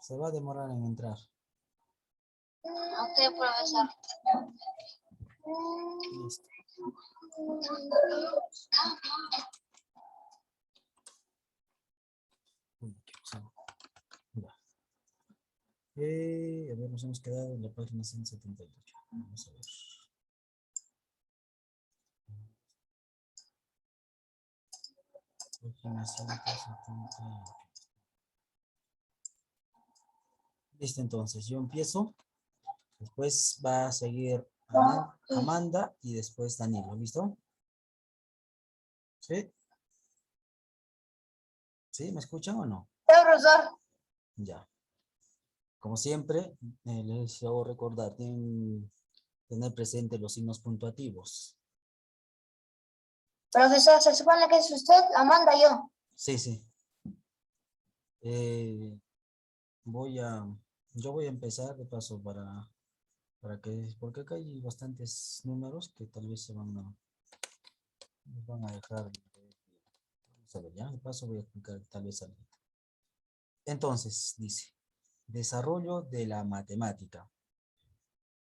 Se va a demorar en entrar. Ok, profesor. Listo. Uy, ¿qué pasó? Ya. A ver, nos hemos quedado en la página 178. Vamos a ver. Página 178. Listo, entonces yo empiezo. Después va a seguir Amanda y después Danilo. ¿Listo? ¿Sí? ¿Sí? ¿Me escuchan o no? Sí, profesor. Ya. Como siempre, les hago recordar, tener presente los signos puntuativos. Profesor, se supone que es usted, Amanda y yo. Sí, sí. Yo voy a empezar de paso porque acá hay bastantes números que tal vez nos van a dejar. Vamos a ver, ya, de paso voy a explicar tal vez algo. Entonces, dice, desarrollo de la matemática.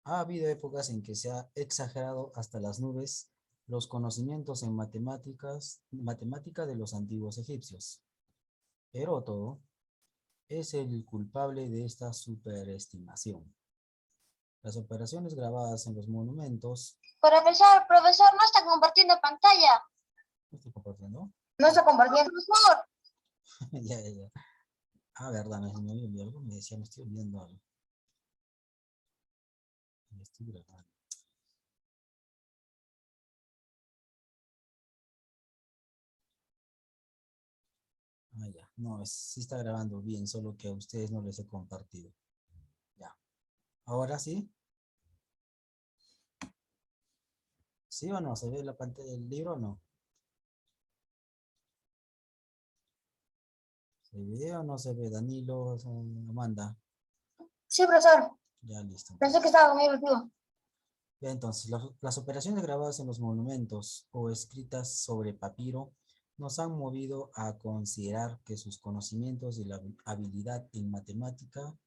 Ha habido épocas en que se ha exagerado hasta las nubes los conocimientos en matemática de los antiguos egipcios. Heródoto es el culpable de esta superestimación. Las operaciones grabadas en los monumentos. Profesor, no está compartiendo pantalla. ¿No estoy compartiendo? No está compartiendo. Profesor. Ya, ya, ya. Ah, verdad, me había olvidado algo. Me decía, me estoy olvidando algo. Me estoy grabando. Ah, ya. No, sí está grabando bien, solo que a ustedes no les he compartido. Ya. ¿Ahora sí? ¿Sí o no? ¿Se ve la pantalla del libro o no? ¿Se ve o no se ve? Danilo, Amanda. Sí, profesor. Ya, listo. Pensé que estaba conmigo, tío. Ya, entonces, las operaciones grabadas en los monumentos o escritas sobre papiro nos han movido a considerar que sus conocimientos y la habilidad en matemática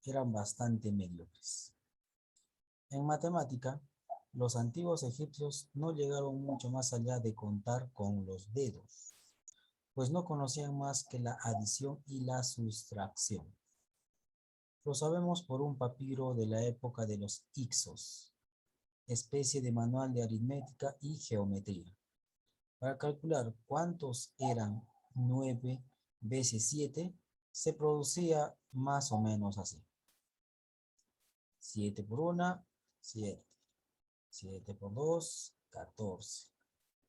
eran bastante mediocres. En matemática, los antiguos egipcios no llegaron mucho más allá de contar con los dedos, pues no conocían más que la adición y la sustracción. Lo sabemos por un papiro de la época de los Ixos, especie de manual de aritmética y geometría. Para calcular cuántos eran 9 veces 7, se producía más o menos así. 7 por 1, 7. 7 por 2, 14.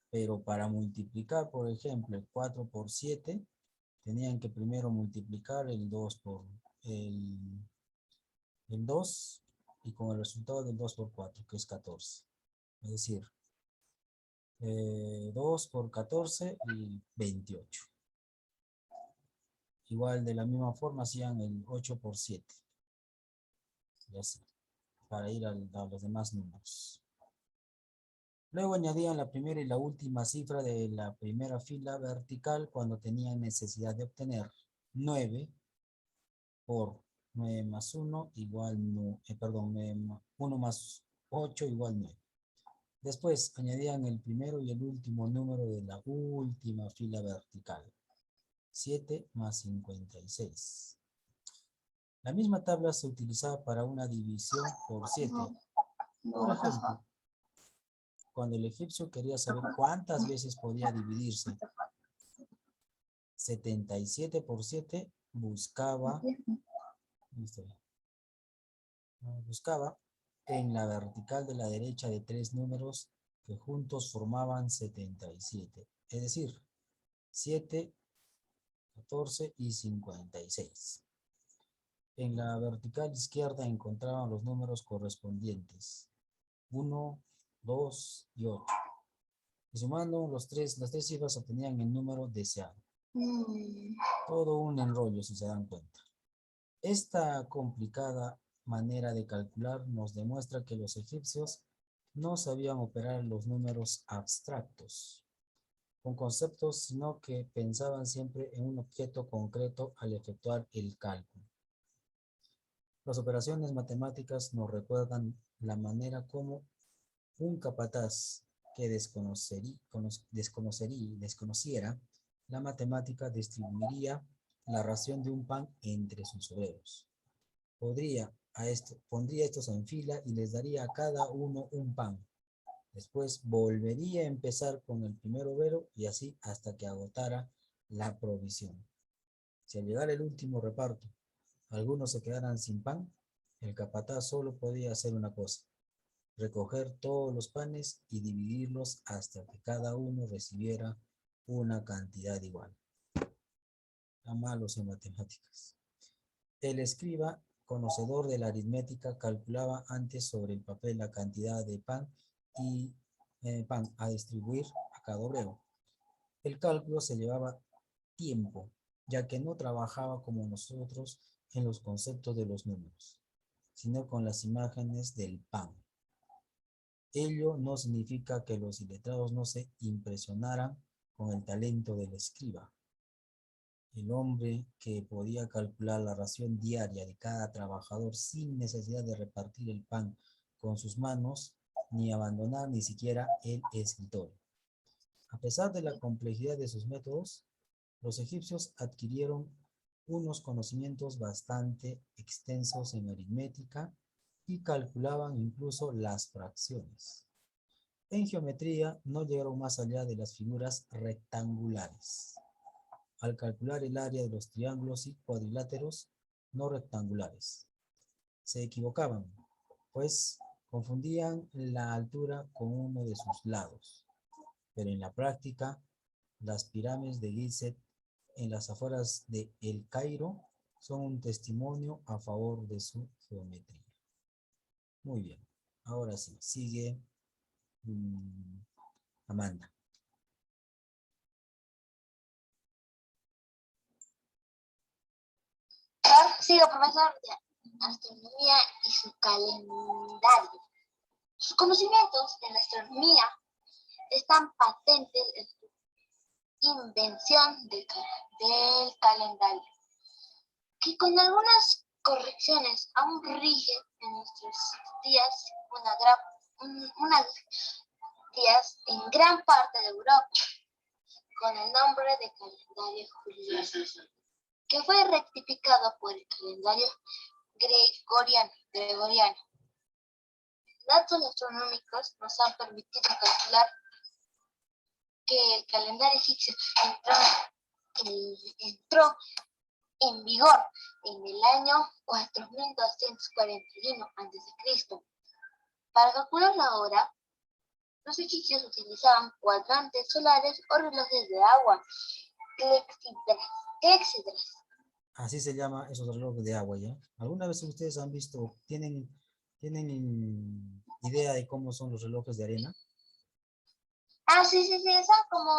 Pero para multiplicar, por ejemplo, el 4 por 7, tenían que primero multiplicar el 2 por el 2 y con el resultado del 2 por 4, que es 14. Es decir, 2 por 14 y 28. Igual de la misma forma hacían el 8 por 7. Y así, para ir a los demás números. Luego añadían la primera y la última cifra de la primera fila vertical cuando tenían necesidad de obtener 9 por 9 más 1 igual, 1 más 8 igual 9. Después añadían el primero y el último número de la última fila vertical. 7 más 56. La misma tabla se utilizaba para una división por 7. Por ejemplo, cuando el egipcio quería saber cuántas veces podía dividirse 77 por 7, buscaba en la vertical de la derecha de 3 números que juntos formaban 77. Es decir, 7, 14 y 56. En la vertical izquierda encontraban los números correspondientes. 1, 2 y 8. Y sumando las tres cifras obtenían el número deseado. Todo un enrollo, si se dan cuenta. Esta complicada manera de calcular nos demuestra que los egipcios no sabían operar los números abstractos. con conceptos, sino que pensaban siempre en un objeto concreto al efectuar el cálculo. Las operaciones matemáticas nos recuerdan la manera como un capataz que desconociera la matemática distribuiría la ración de un pan entre sus obreros. Pondría estos en fila y les daría a cada uno un pan. Después volvería a empezar con el primer obrero y así hasta que agotara la provisión. Si al llegar el último reparto algunos se quedaran sin pan, el capataz solo podía hacer una cosa: recoger todos los panes y dividirlos hasta que cada uno recibiera una cantidad igual. A malos en matemáticas. El escriba, conocedor de la aritmética, calculaba antes sobre el papel la cantidad de pan a distribuir a cada obrero. El cálculo se llevaba tiempo, ya que no trabajaba como nosotros en los conceptos de los números, sino con las imágenes del pan. Ello no significa que los iletrados no se impresionaran con el talento del escriba. El hombre que podía calcular la ración diaria de cada trabajador sin necesidad de repartir el pan con sus manos, ni abandonar ni siquiera el escritorio. A pesar de la complejidad de sus métodos, los egipcios adquirieron unos conocimientos bastante extensos en aritmética y calculaban incluso las fracciones. En geometría no llegaron más allá de las figuras rectangulares. Al calcular el área de los triángulos y cuadriláteros no rectangulares, se equivocaban, pues confundían la altura con uno de sus lados. Pero en la práctica, las pirámides de Gizeh en las afueras de El Cairo son un testimonio a favor de su geometría. Muy bien, ahora sí, sigue Amanda. Sigo, profesor de astronomía y su calendario. Sus conocimientos en astronomía están patentes en su invención del calendario, que con algunas correcciones aún rige en nuestros días días en gran parte de Europa, con el nombre de calendario juliano, que fue rectificado por el calendario gregoriano. Datos astronómicos nos han permitido calcular que el calendario egipcio entró en vigor en el año 4241 a.C. Para calcular la hora, los egipcios utilizaban cuadrantes solares o relojes de agua, clexidras. Así se llama esos relojes de agua, ¿ya? ¿Alguna vez ustedes han visto, tienen idea de cómo son los relojes de arena? Sí, son como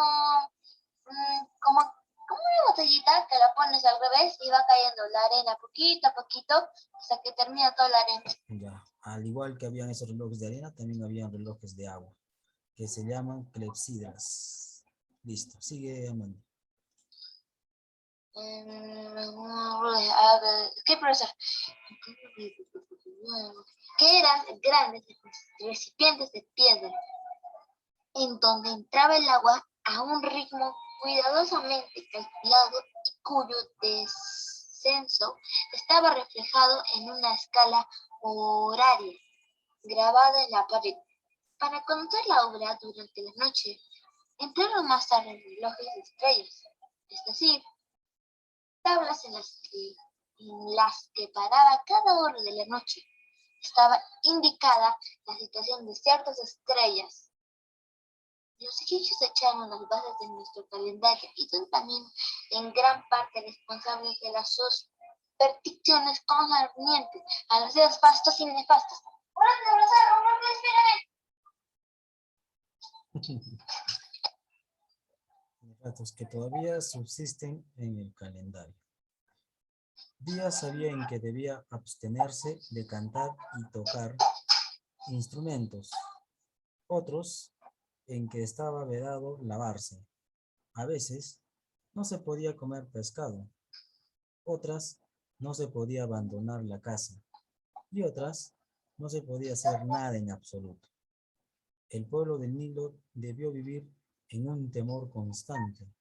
una botellita que la pones al revés y va cayendo la arena poquito a poquito hasta que termina toda la arena. Ya, al igual que habían esos relojes de arena, también habían relojes de agua, que se llaman clepsidras. Listo, sigue Amanda. ¿Qué profesor? Que eran grandes recipientes de piedra, en donde entraba el agua a un ritmo cuidadosamente calculado y cuyo descenso estaba reflejado en una escala horaria grabada en la pared. Para conocer la obra durante la noche, emplearon más tarde relojes de estrellas, es decir, tablas en las que paraba cada hora de la noche estaba indicada la situación de ciertas estrellas. Los egipcios echaron las bases de nuestro calendario y son también en gran parte responsables de las supersticiones concernientes a los días fastos y nefastos. Datos que todavía subsisten en el calendario. Días había en que debía abstenerse de cantar y tocar instrumentos, otros en que estaba vedado lavarse, A veces no se podía comer pescado, otras no se podía abandonar la casa y otras no se podía hacer nada en absoluto. El pueblo del Nilo debió vivir en un temor constante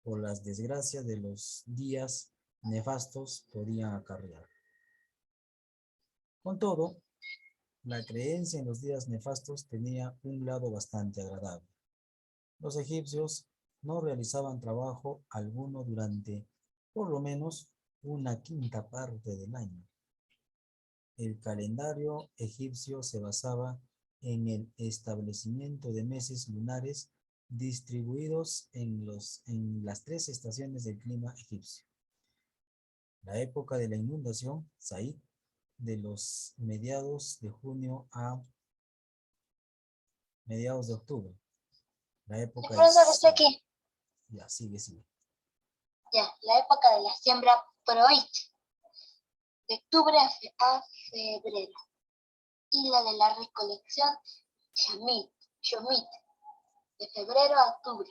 por las desgracias de los días nefastos podían acarrear. Con todo, la creencia en los días nefastos tenía un lado bastante agradable. Los egipcios no realizaban trabajo alguno durante por lo menos una quinta parte del año. El calendario egipcio se basaba en el establecimiento de meses lunares distribuidos en las tres estaciones del clima egipcio. La época de la inundación, Said, de los mediados de junio a mediados de octubre. La época Profesor, estoy es... aquí. Ya, sigue. Ya, la época de la siembra Proit, de octubre a febrero. Y la de la recolección Shomit, de febrero a octubre.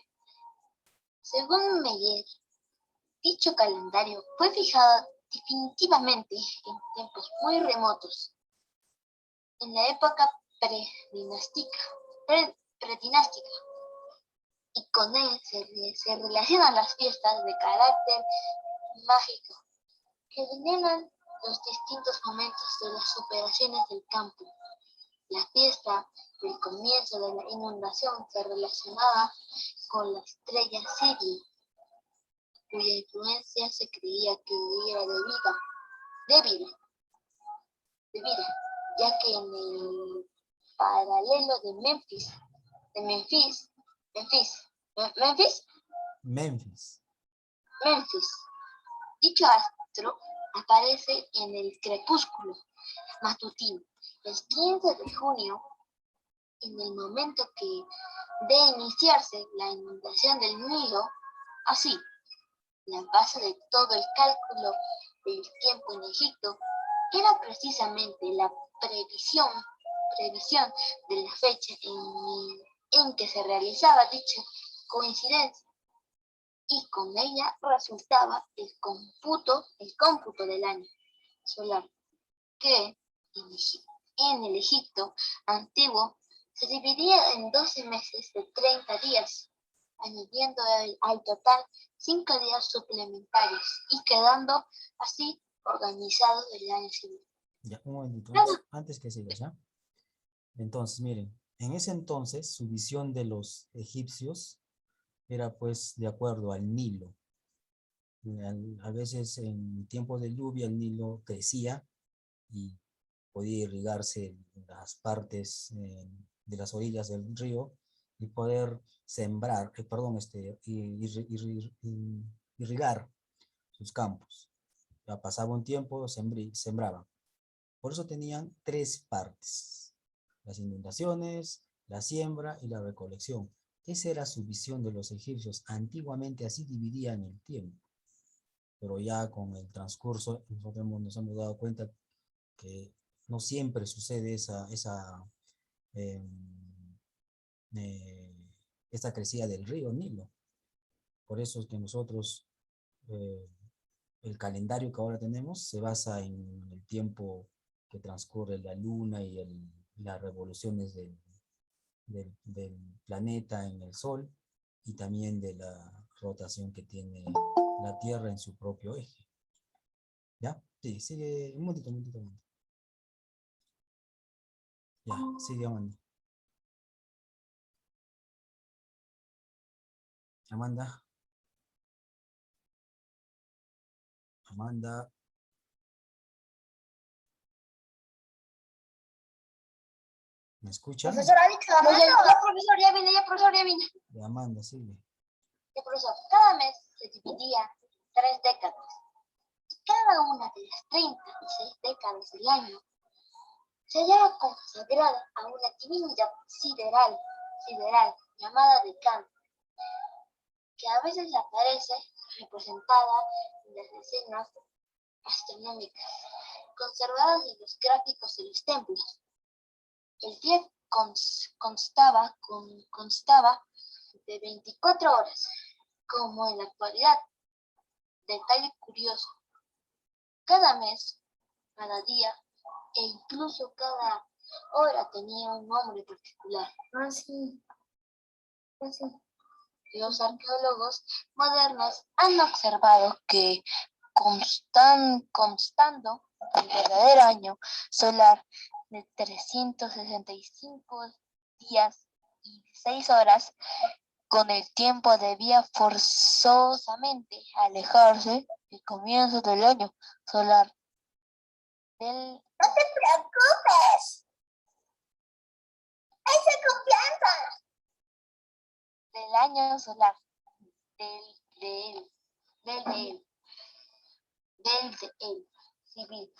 Según Meyer, dicho calendario fue fijado definitivamente en tiempos muy remotos, en la época predinástica, y con él se relacionan las fiestas de carácter mágico que señalan los distintos momentos de las operaciones del campo. La fiesta del comienzo de la inundación se relacionaba con la estrella Sirio, cuya influencia se creía que era debida, ya que en el paralelo de Memphis, Memphis. dicho astro aparece en el crepúsculo matutino, el 15 de junio, en el momento que de iniciarse la inundación del Nilo. Así, la base de todo el cálculo del tiempo en Egipto era precisamente la previsión de la fecha en que se realizaba dicha coincidencia, y con ella resultaba el cómputo del año solar, que en el Egipto antiguo se dividía en 12 meses de 30 días, añadiendo al total 5 días suplementarios y quedando así organizado el año civil. Ya, un momentito, antes que sigas, ¿ya? Entonces, miren, en ese entonces su visión de los egipcios era pues de acuerdo al Nilo. A veces en tiempos de lluvia el Nilo crecía y podía irrigarse en las partes de las orillas del río y poder sembrar, irrigar sus campos. Ya pasaba un tiempo, sembraban. Por eso tenían tres partes: las inundaciones, la siembra y la recolección. Esa era su visión de los egipcios. Antiguamente así dividían el tiempo, pero ya con el transcurso nosotros nos hemos dado cuenta que no siempre sucede eh, eh, esta crecida del río Nilo. Por eso es que nosotros, eh, el calendario que ahora tenemos se basa en el tiempo que transcurre la luna y las revoluciones del planeta en el Sol, y también de la rotación que tiene la Tierra en su propio eje. ¿Ya? Sí, sigue, un momentito. Ya, sigue, Amanda. Amanda, ¿me escuchan? Profesor, profesor, ya vine. Ya, Amanda, sigue. El profesor, cada mes se dividía en 3 décadas. Cada una de las 36 décadas del año se hallaba consagrada a una divinidad sideral llamada Decán, que a veces aparece representada en las escenas astronómicas conservadas en los gráficos de los templos. El día constaba de 24 horas, como en la actualidad. Detalle curioso, cada mes, cada día e incluso cada hora tenía un nombre particular. Así. Los arqueólogos modernos han observado que constando el verdadero año solar de 365 días y 6 horas, con el tiempo debía forzosamente alejarse del comienzo del año solar del... ¡No te preocupes! ¡Esa confianza! Del año solar, del de él, civil,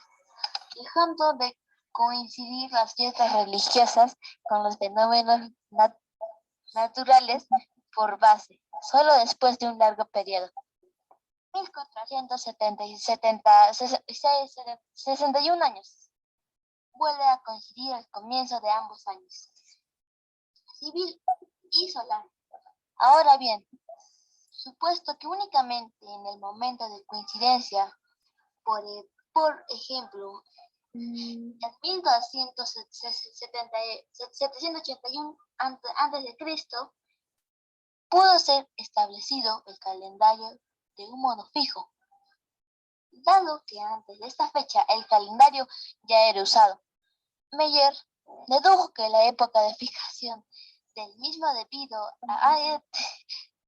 dejando de coincidir las fiestas religiosas con los fenómenos naturales por base, solo después de un largo periodo. 1461 años. Vuelve a coincidir el comienzo de ambos años, civil y solar. Ahora bien, supuesto que únicamente en el momento de coincidencia, por ejemplo, en 781 a.C., pudo ser establecido el calendario de un modo fijo, dado que antes de esta fecha el calendario ya era usado. Meyer dedujo que la época de fijación del mismo debido a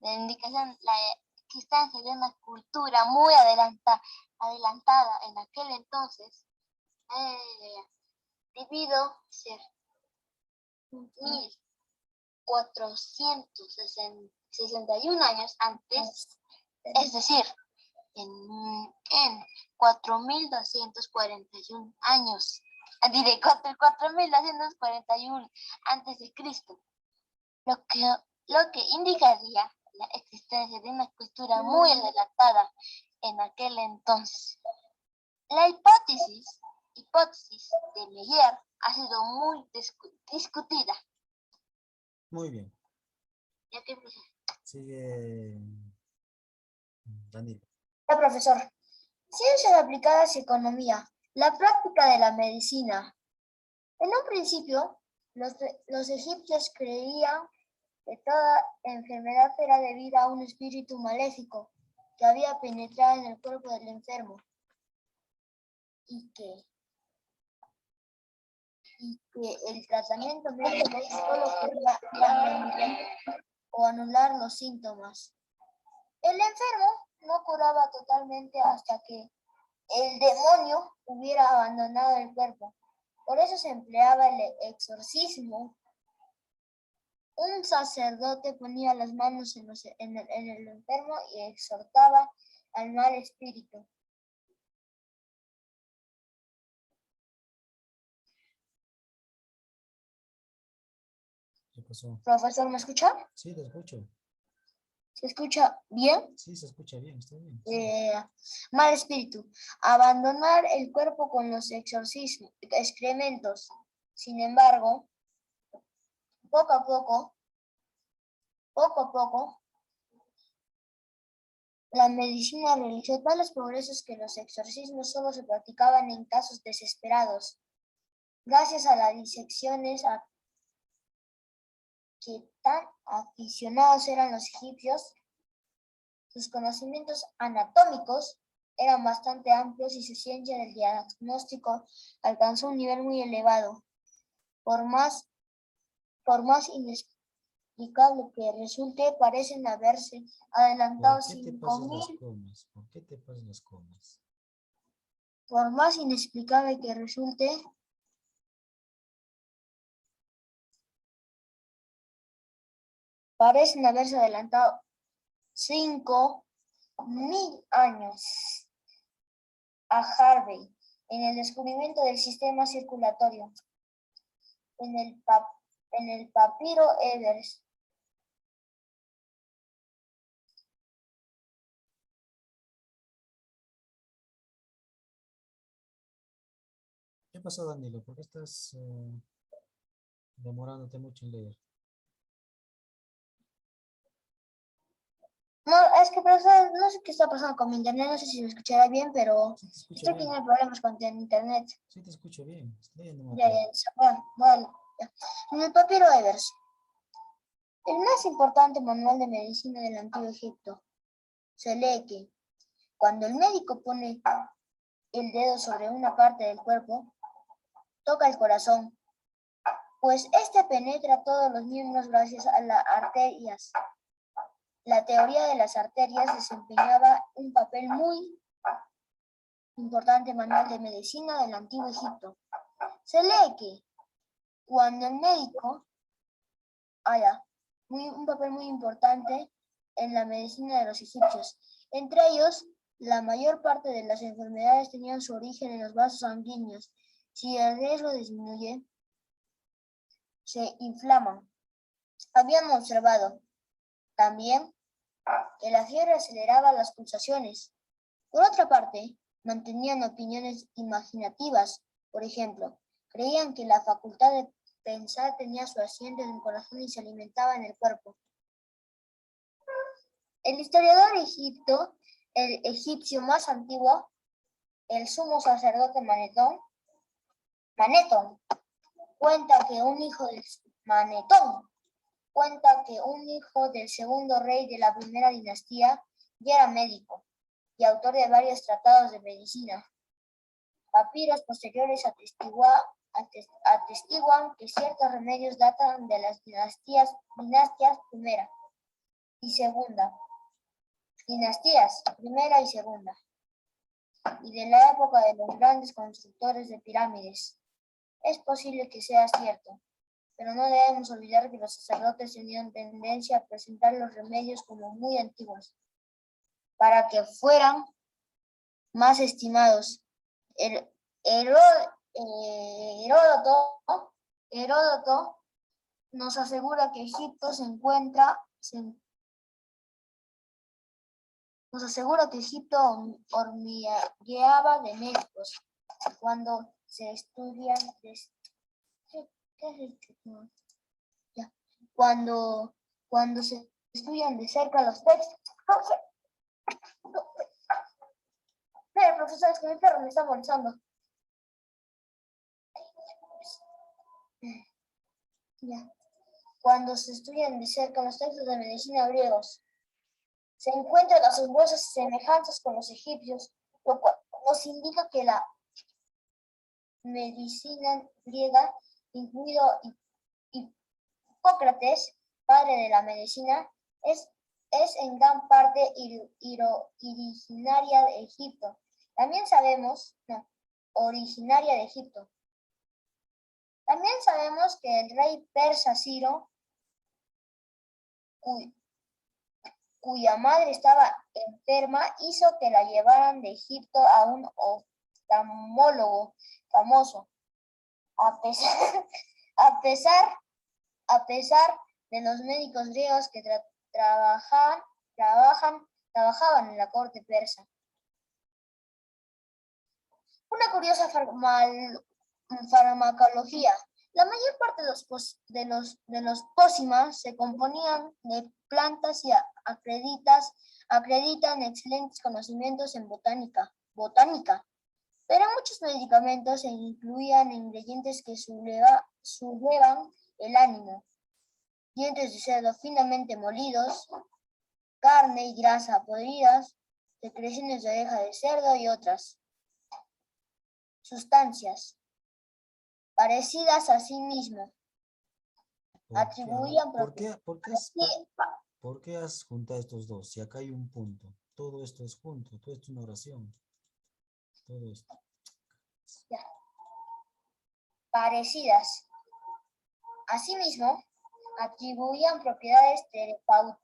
la indicación que está en una cultura muy adelantada en aquel entonces, debido a ser 1461 años antes, es decir, en 4241 años, diré 4241 antes de Cristo, lo que indicaría la existencia de una cultura muy adelantada en aquel entonces. La hipótesis de Meyer ha sido muy discutida. Muy bien. Ya que Sigue Danilo. Profesor. Ciencias aplicadas y economía. La práctica de la medicina. En un principio, los egipcios creían que toda enfermedad era debida a un espíritu maléfico que había penetrado en el cuerpo del enfermo y que el tratamiento médico solo podía o anular los síntomas. El enfermo no curaba totalmente hasta que el demonio hubiera abandonado el cuerpo. Por eso se empleaba el exorcismo. Un sacerdote ponía las manos en el enfermo y exhortaba al mal espíritu. ¿Qué pasó? Profesor, ¿me escucha? Sí, te escucho. ¿Se escucha bien? Sí, se escucha bien, está bien. Mal espíritu. Abandonar el cuerpo con los excrementos. Sin embargo, poco a poco, la medicina realizó tales progresos que los exorcismos solo se practicaban en casos desesperados. Gracias a las disecciones a que tan aficionados eran los egipcios, sus conocimientos anatómicos eran bastante amplios y su ciencia del diagnóstico alcanzó un nivel muy elevado. Por más inexplicable que resulte, parecen haberse adelantado ¿Por qué te pasas las 5.000. comas? ¿Por qué te pasas las comas? Por más inexplicable que resulte, parecen haberse adelantado 5.000 años a Harvey en el descubrimiento del sistema circulatorio. En el papiro Ebers. ¿Qué pasó, Danilo? ¿Por qué estás demorándote mucho en leer? No, es que profesor, no sé qué está pasando con mi internet, no sé si me escuchará bien, pero Sí te escucho estoy bien. teniendo problemas con el internet. Sí te escucho bien. Estoy leyendo Ya, bueno, bueno, ya. En el papiro Evers, el más importante manual de medicina del Antiguo Egipto, se lee que cuando el médico pone el dedo sobre una parte del cuerpo, toca el corazón, pues este penetra todos los miembros gracias a las arterias. La teoría de las arterias desempeñaba un papel muy importante manual de medicina del Antiguo Egipto. Se lee que cuando el médico haya un papel muy importante en la medicina de los egipcios. Entre ellos, la mayor parte de las enfermedades tenían su origen en los vasos sanguíneos. Si el riesgo disminuye, se inflaman. Habían observado también que la fiebre aceleraba las pulsaciones. Por otra parte, mantenían opiniones imaginativas. Por ejemplo, creían que la facultad de pensar tenía su asiento en el corazón y se alimentaba en el cuerpo. El historiador el egipcio más antiguo, el sumo sacerdote Manetón, cuenta que un hijo del segundo rey de la primera dinastía ya era médico y autor de varios tratados de medicina. Papiros posteriores atestiguan que ciertos remedios datan de las dinastías primera y segunda, dinastías primera y segunda, y de la época de los grandes constructores de pirámides. Es posible que sea cierto, pero no debemos olvidar que los sacerdotes tenían tendencia a presentar los remedios como muy antiguos, para que fueran más estimados. Heródoto nos asegura que Egipto hormigueaba de médicos cuando se estudian cuando se estudian de cerca los textos. Mira, profesor, es que mi perro me está molestando. Ya. Cuando se estudian de cerca los textos de medicina griegos, se encuentran asombrosas semejanzas con los egipcios, lo cual nos indica que la medicina griega, incluido Hipócrates, padre de la medicina, es en gran parte originaria de Egipto. Originaria de Egipto. También sabemos que el rey persa Ciro, cuya madre estaba enferma, hizo que la llevaran de Egipto a un oftalmólogo famoso. A pesar de los médicos griegos que trabajaban en la corte persa. Una curiosa farmacología. La mayor parte de los pócimas se componían de plantas y acreditan excelentes conocimientos en botánica, pero muchos medicamentos incluían ingredientes que sublevan el ánimo, dientes de cerdo finamente molidos, carne y grasa podridas, secreciones de oreja de cerdo y otras sustancias parecidas a sí mismo. Atribuían ¿Por qué has juntado estos dos? Si acá hay un punto. Todo esto es junto. Todo esto es una oración. Todo esto. Parecidas. Asimismo, atribuían propiedades terapéuticas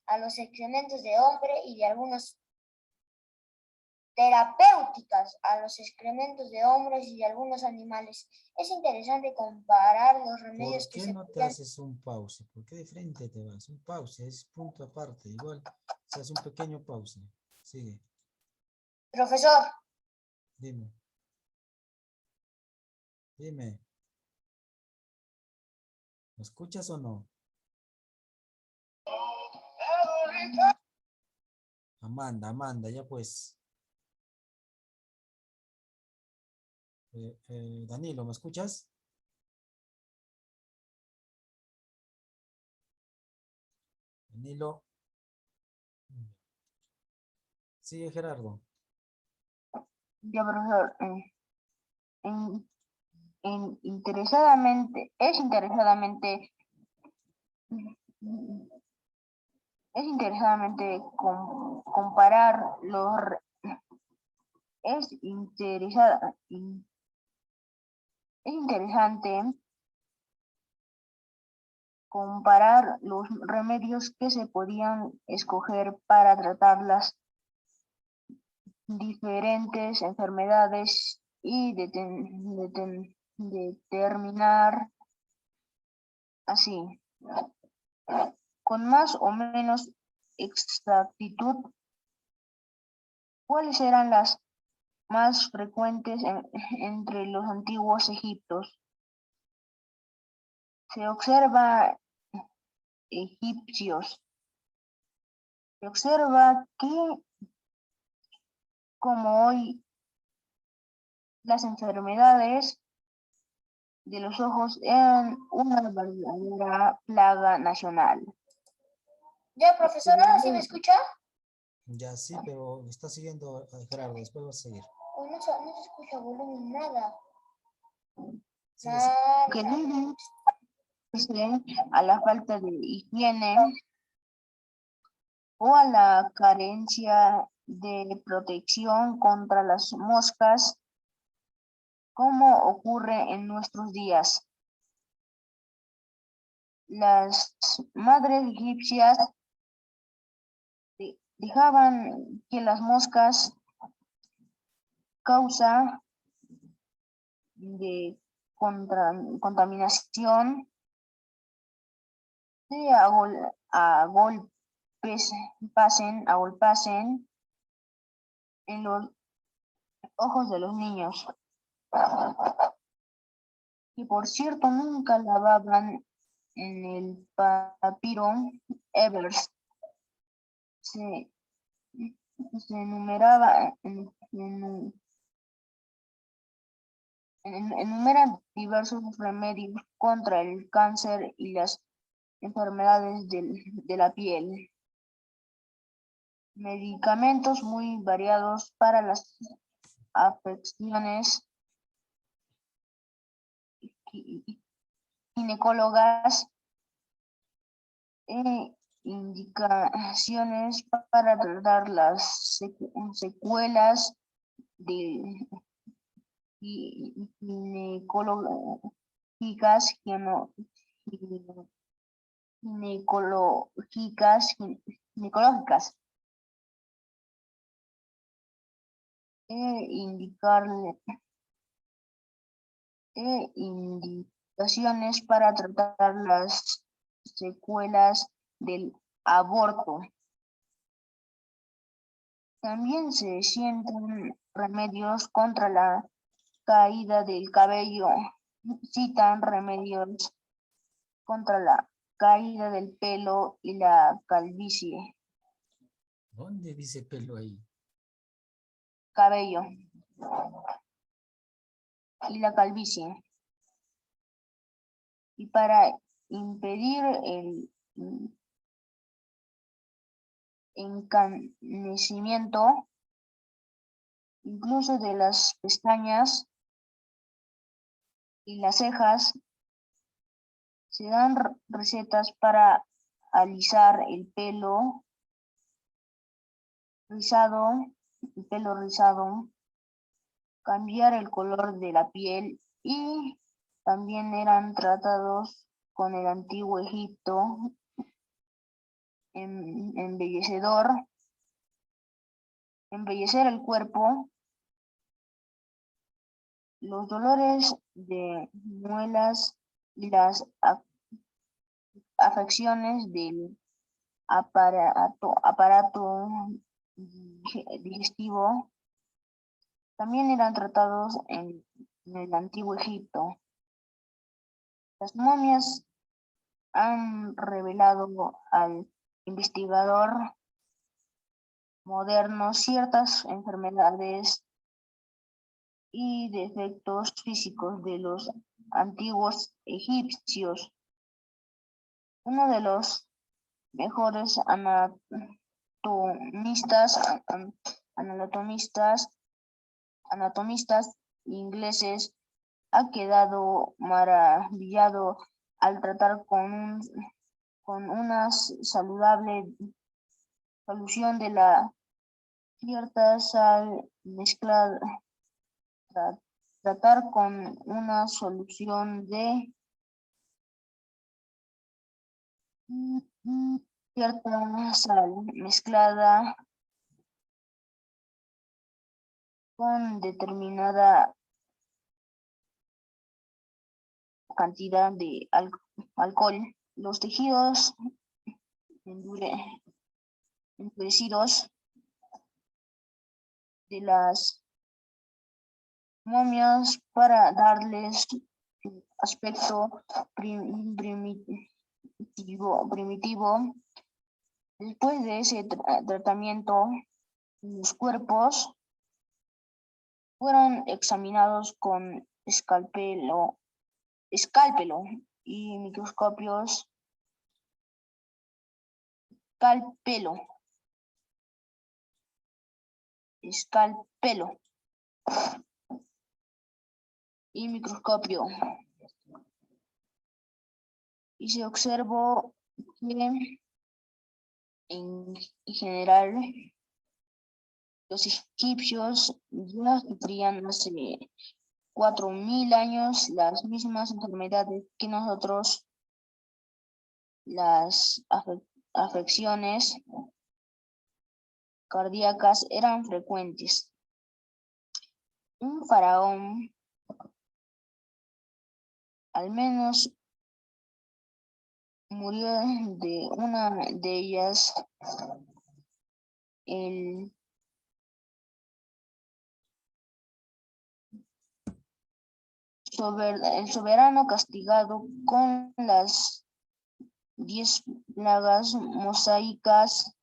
a los excrementos de hombre y de algunos animales. Es interesante comparar los remedios ¿Por que qué se no te podían. haces un pause? ¿Por qué de frente te vas? Un pause es punto aparte. Igual se hace un pequeño pause. Sigue. Profesor, Dime. Dime. ¿Me escuchas o no? Amanda, ya pues. Danilo, ¿me escuchas? Danilo. Sí, Gerardo. Ya, profesor, interesadamente, es interesadamente comparar es interesante comparar los remedios que se podían escoger para tratar las diferentes enfermedades y determinar así, con más o menos exactitud, cuáles eran las más frecuentes entre los antiguos egipcios. Se observa egipcios. Se observa que, como hoy, las enfermedades de los ojos eran una verdadera plaga nacional. Ya, profesora, ¿sí me escucha? Ya sí, pero está siguiendo Gerardo, después va a seguir. No se escucha volumen, nada. Sí, Que debe a la falta de higiene o a la carencia de protección contra las moscas, como ocurre en nuestros días. Las madres egipcias dejaban que las moscas, causa de contaminación, se agolpasen en los ojos de los niños, y por cierto nunca lavaban en el papiro Evers. Se enumeraba enumeran diversos remedios contra el cáncer y las enfermedades de la piel. Medicamentos muy variados para las afecciones ginecólogas, indicaciones para tratar las secuelas de ginecológicas, indicaciones para tratar las secuelas del aborto. También se sienten remedios contra la caída del cabello. Citan remedios contra la caída del pelo y la calvicie. ¿Dónde dice pelo ahí? Cabello y la calvicie. Y para impedir el encanecimiento, incluso de las pestañas y las cejas, se dan recetas para alisar el pelo rizado, cambiar el color de la piel, y también eran tratados con el antiguo Egipto, embellecer el cuerpo, los dolores de muelas y las afecciones del aparato digestivo también eran tratados en el antiguo Egipto. Las momias han revelado al investigador moderno ciertas enfermedades y defectos físicos de los antiguos egipcios. Uno de los mejores anatomistas ingleses ha quedado maravillado al tratar con una saludable solución de la cierta sal mezclada. Tratar con una solución de cierta sal mezclada con determinada cantidad de alcohol. Los tejidos endurecidos de las momias para darles su aspecto primitivo. Después de ese tratamiento, los cuerpos fueron examinados con escalpelo y microscopios escalpelo y microscopio, y se observó que en general los egipcios ya sufrían hace 4000 años las mismas enfermedades que nosotros. Las afecciones cardíacas eran frecuentes. Un faraón, al menos, murió de una de ellas. El soberano, castigado con las 10 plagas mosaicas,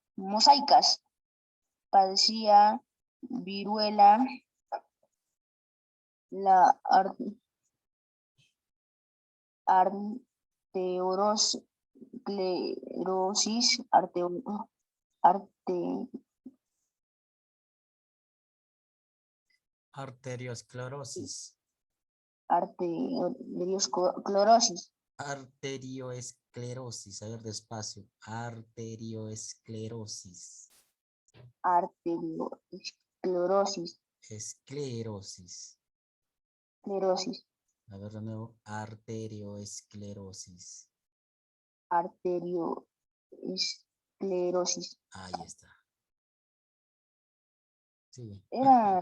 padecía viruela, la arteriosclerosis, Arteriosclerosis. arteriosclerosis, Arteriosclerosis. A ver, despacio. Arteriosclerosis. arteriosclerosis, Esclerosis. esclerosis, A ver de nuevo. Arteriosclerosis. arteriosclerosis. Ahí está. Sí. Era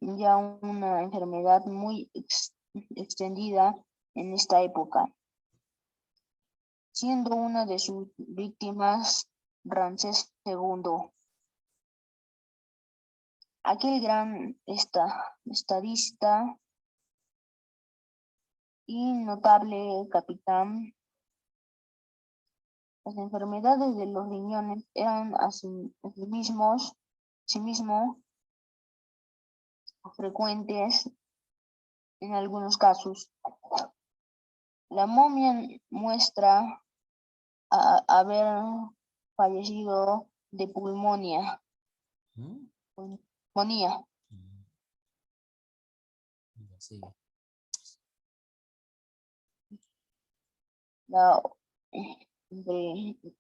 ya una enfermedad muy extendida en esta época, siendo una de sus víctimas Ramsés II, aquel gran estadista y notable capitán. Las enfermedades de los riñones eran asimismo frecuentes en algunos casos. La momia muestra haber fallecido de pulmonía. ¿Mm? Pulmonía. Sigue.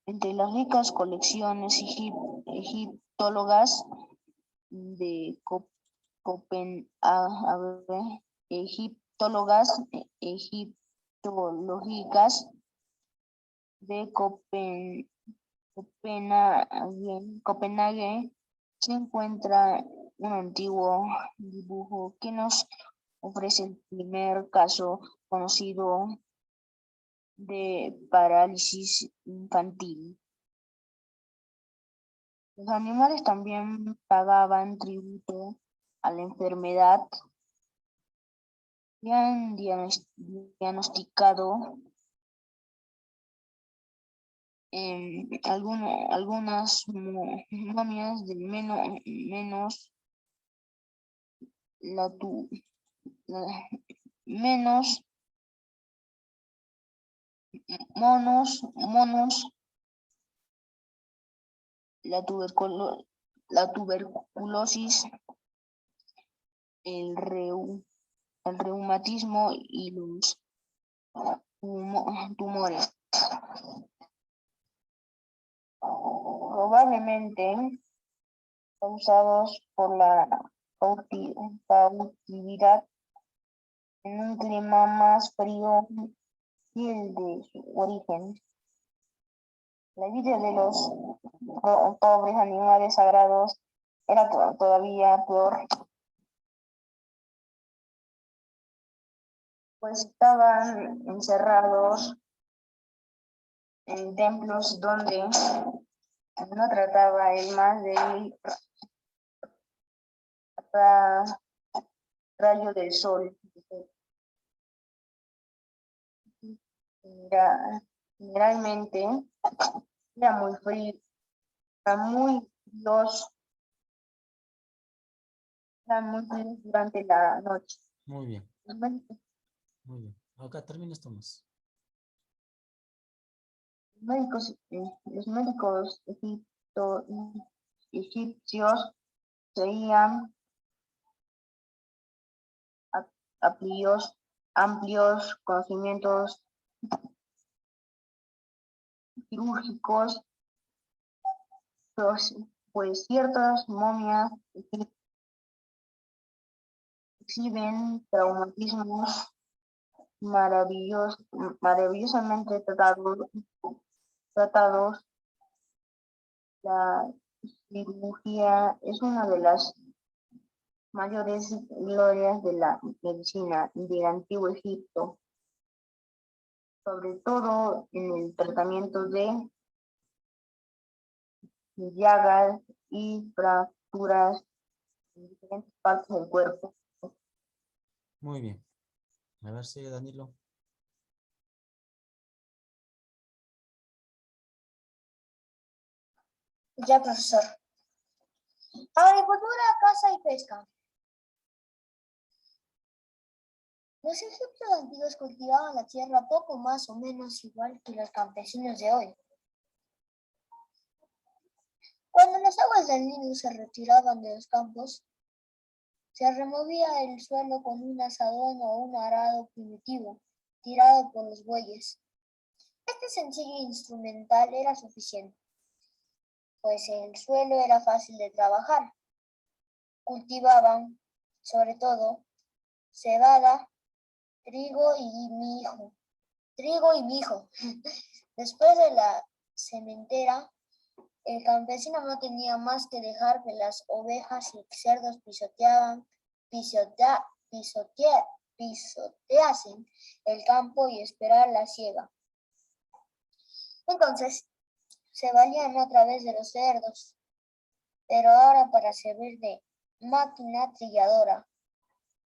Entre las ricas colecciones egiptólogas de egiptológicas de Copenhague se encuentra un antiguo dibujo que nos ofrece el primer caso conocido de parálisis infantil. Los animales también pagaban tributo a la enfermedad y han diagnosticado algunas momias de menos menos monos, la tuberculosis, el, el reumatismo y los tumores. Probablemente causados por la cautividad en un clima más frío que el de su origen. La vida de los pobres animales sagrados era todavía peor, pues estaban encerrados en templos donde no trataba el más del rayo del sol. Generalmente era muy frío, eran muy fríos durante la noche. Muy bien. Muy bien. Acá termina esto más. Los médicos egipcios creían amplios conocimientos quirúrgicos, pues ciertas momias exhiben traumatismos maravillosamente tratados. La cirugía es una de las mayores glorias de la medicina del Antiguo Egipto, sobre todo en el tratamiento de llagas y fracturas en diferentes partes del cuerpo. Muy bien. A ver si Danilo. Ya, profesor. Agricultura, caza y pesca. Los egipcios antiguos cultivaban la tierra poco más o menos igual que los campesinos de hoy. Cuando las aguas del Nilo se retiraban de los campos, se removía el suelo con un asadón o un arado primitivo, tirado por los bueyes. Este sencillo instrumental era suficiente, pues el suelo era fácil de trabajar. Cultivaban, sobre todo, cebada, trigo y mijo. Después de la sementera, el campesino no tenía más que dejar que las ovejas y cerdos pisoteasen el campo y esperar la siega. Entonces, se valían otra vez de los cerdos, pero ahora para servir de máquina trilladora,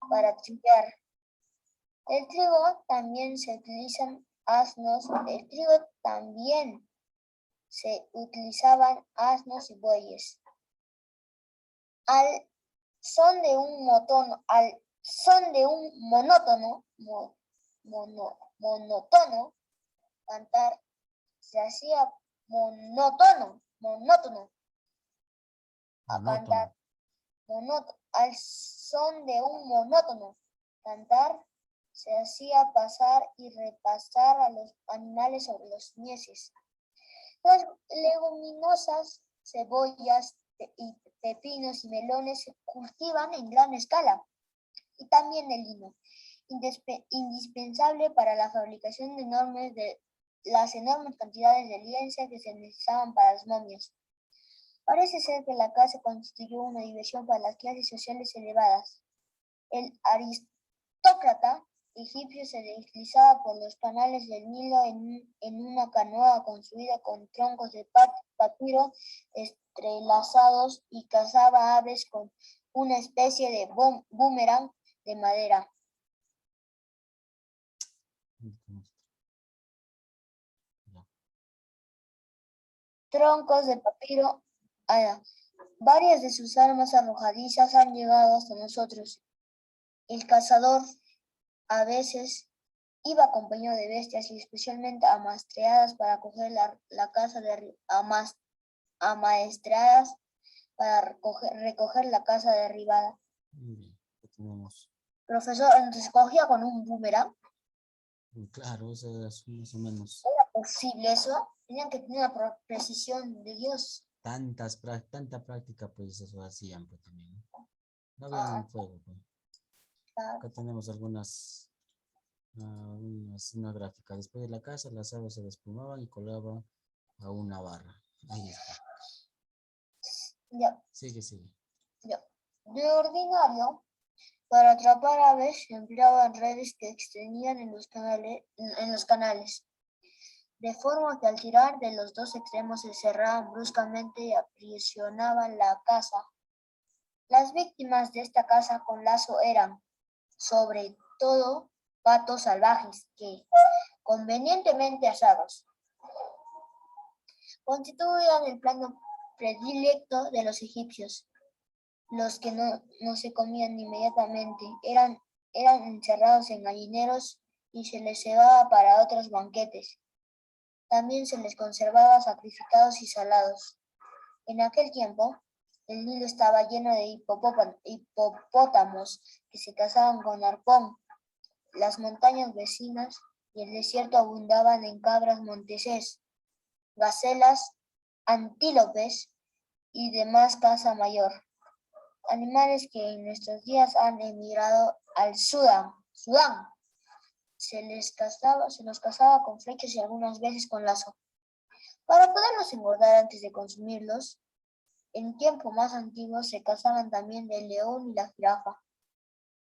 para trillar. El trigo también se utilizan asnos, se utilizaban asnos y bueyes. Al son de un monótono cantar, se hacía monótono a cantar, al son de un monótono cantar, se hacía pasar y repasar a los animales sobre los mieses. Las leguminosas, cebollas y pepinos y melones se cultivan en gran escala. Y también el lino, indispensable para la fabricación de las enormes cantidades de lienzo que se necesitaban para las momias. Parece ser que la caza constituyó una diversión para las clases sociales elevadas. El aristócrata egipcio se deslizaba por los canales del Nilo en una canoa construida con troncos de papiro entrelazados y cazaba aves con una especie de boomerang de madera. troncos de papiro. Varias de sus armas arrojadizas han llegado hasta nosotros. El cazador a veces iba acompañado de bestias y especialmente amaestradas para coger la caza amaestradas para recoger la caza derribada. Muy bien, ya tenemos. Profesor, entonces cogía con un boomerang. Claro, eso es más o menos. ¿Era posible eso? Tenían que tener la precisión de Dios. Tanta práctica, pues eso hacían pues, también. No habían fuego. Pues. Acá tenemos una gráfica. Después de la caza, las aves se desplumaban y colgaban a una barra. Ahí está. Ya, Sigue. ya. De ordinario, para atrapar aves se empleaban redes que extendían en los canales, de forma que al tirar de los dos extremos se cerraban bruscamente y aprisionaban la caza. Las víctimas de esta caza con lazo eran, sobre todo, patos salvajes que, convenientemente asados, constituían el plano predilecto de los egipcios. Los que no se comían inmediatamente eran encerrados en gallineros y se les cebaba para otros banquetes. También se les conservaba sacrificados y salados. En aquel tiempo, el Nilo estaba lleno de hipopótamos que se cazaban con arpón. Las montañas vecinas y el desierto abundaban en cabras monteses, gacelas, antílopes y demás caza mayor. Animales que en nuestros días han emigrado al Sudán. Se los cazaba con flechas y algunas veces con lazo. Para poderlos engordar antes de consumirlos, en tiempos más antiguos se cazaban también el león y la jirafa.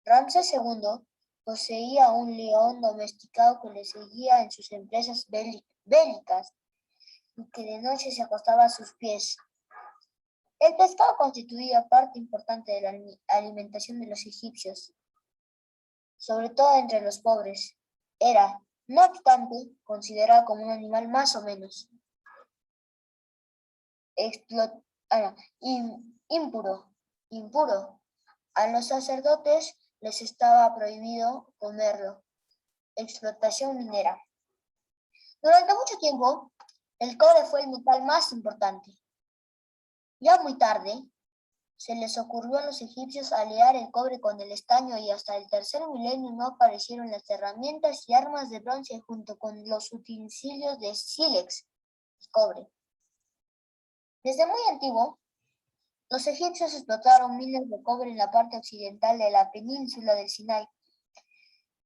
Ramsés II poseía un león domesticado que le seguía en sus empresas bélicas y que de noche se acostaba a sus pies. El pescado constituía parte importante de la alimentación de los egipcios, sobre todo entre los pobres. Era, no obstante, considerado como un animal más o menos impuro. A los sacerdotes les estaba prohibido comerlo. Explotación minera. Durante mucho tiempo, el cobre fue el metal más importante. Ya muy tarde, se les ocurrió a los egipcios aliar el cobre con el estaño y hasta el tercer milenio no aparecieron las herramientas y armas de bronce junto con los utensilios de sílex, cobre. Desde muy antiguo, los egipcios explotaron minas de cobre en la parte occidental de la península del Sinai,